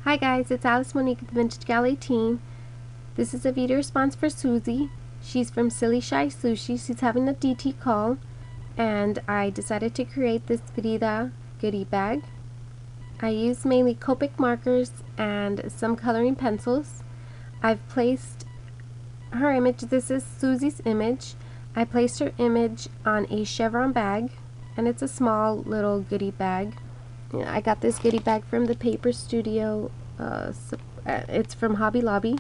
Hi guys, it's Alice Monique at the Vintage Gal 18. This is a video response for Susie. She's from SillyShySushi. She's having a DT call, and I decided to create this Frida goodie bag. I used mainly Copic markers and some coloring pencils. I've placed her image. This is Susie's image. I placed her image on a chevron bag, and it's a small little goodie bag. I got this goodie bag from the Paper Studio. It's from Hobby Lobby,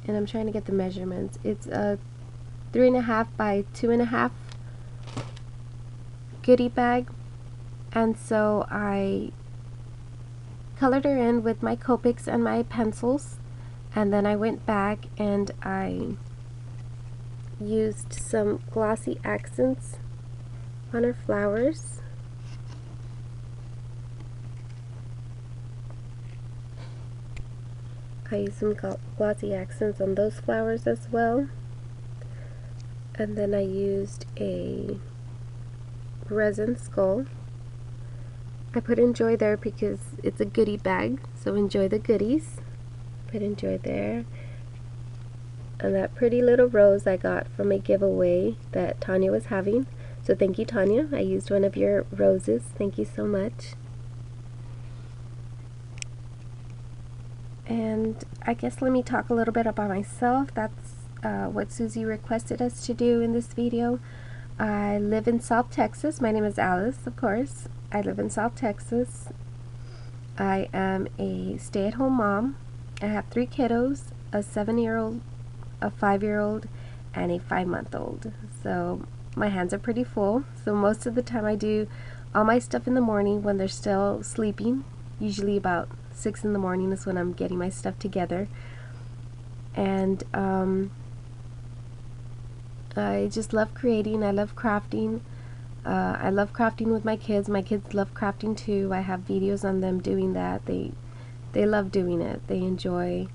and I'm trying to get the measurements. It's a 3.5 by 2.5 goodie bag, and so I colored her in with my Copics and my pencils, and then I went back and I used some glossy accents on her flowers. I used some glossy accents on those flowers as well. And then I used a resin skull. I put enjoy there because it's a goodie bag, so enjoy the goodies. Put enjoy there. And that pretty little rose I got from a giveaway that Tanya was having. So thank you, Tanya. I used one of your roses. Thank you so much. And I guess let me talk a little bit about myself. That's what Susie requested us to do in this video. I live in South Texas. My name is Alice, of course. I live in South Texas. I am a stay-at-home mom. I have 3 kiddos, a 7-year-old, a 5-year-old, and a 5-month-old. So my hands are pretty full. So most of the time I do all my stuff in the morning when they're still sleeping. Usually about 6 in the morning is when I'm getting my stuff together. And I just love creating. I love crafting. I love crafting with my kids. My kids love crafting too. I have videos on them doing that. They love doing it. They enjoy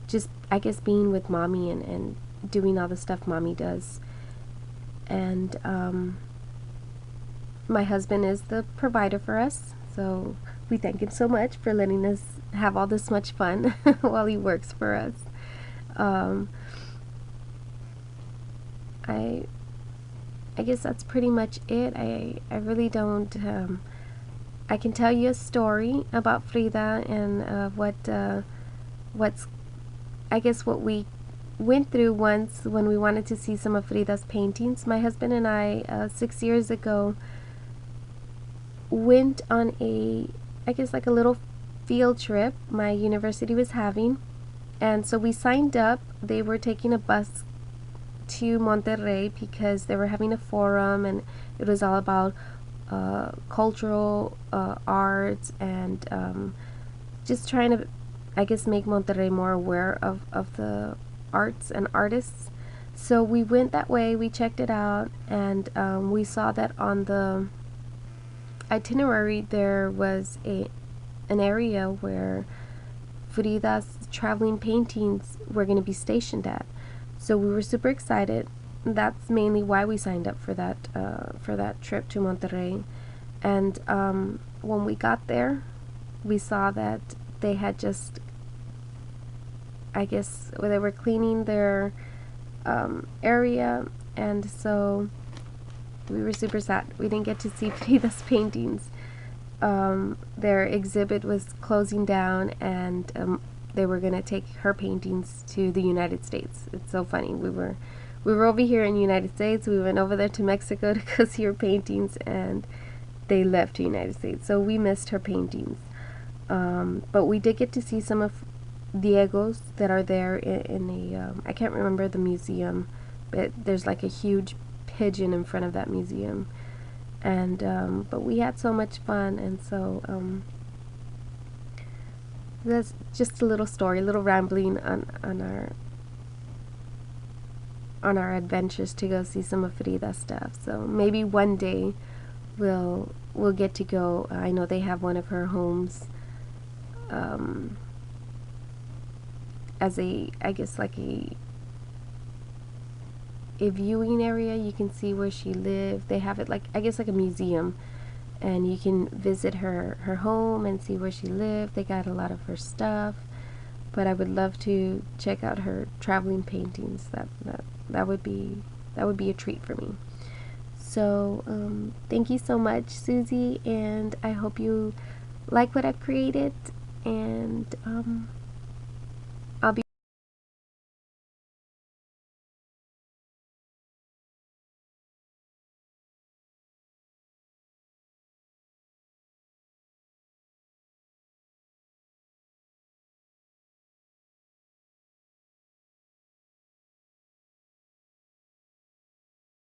just, I guess, being with mommy and doing all the stuff mommy does. And my husband is the provider for us, so we thank him so much for letting us have all this much fun while he works for us. I guess that's pretty much it. I really don't. I can tell you a story about Frida and what's I guess what we went through once when we wanted to see some of Frida's paintings. My husband and I 6 years ago went on I guess like a little field trip my university was having, and so we signed up. They were taking a bus to Monterrey because they were having a forum, and it was all about cultural arts and just trying to, I guess, make Monterrey more aware of the arts and artists. So we went that way, we checked it out, and we saw that on the itinerary there was an area where Frida's traveling paintings were going to be stationed at. So we were super excited. That's mainly why we signed up for that trip to Monterrey. And when we got there, we saw that they had just, I guess, they were cleaning their area, and so we were super sad we didn't get to see Frida's paintings. Their exhibit was closing down, and they were gonna take her paintings to the United States. It's so funny. We were over here in the United States. We went over there to Mexico to go see her paintings, and they left the United States. So we missed her paintings. But we did get to see some of Diego's that are there in a I can't remember the museum, but there's like a huge pigeon in front of that museum. And but we had so much fun, and so that's just a little story, a little rambling on our adventures to go see some of Frida's stuff. So maybe one day we'll get to go. I know they have one of her homes as I guess like a viewing area. You can see where she lived. They have it like, I guess, like a museum and you can visit her home and see where she lived. They got a lot of her stuff, but I would love to check out her traveling paintings. That would be a treat for me. So thank you so much, Susie, and I hope you like what I've created, and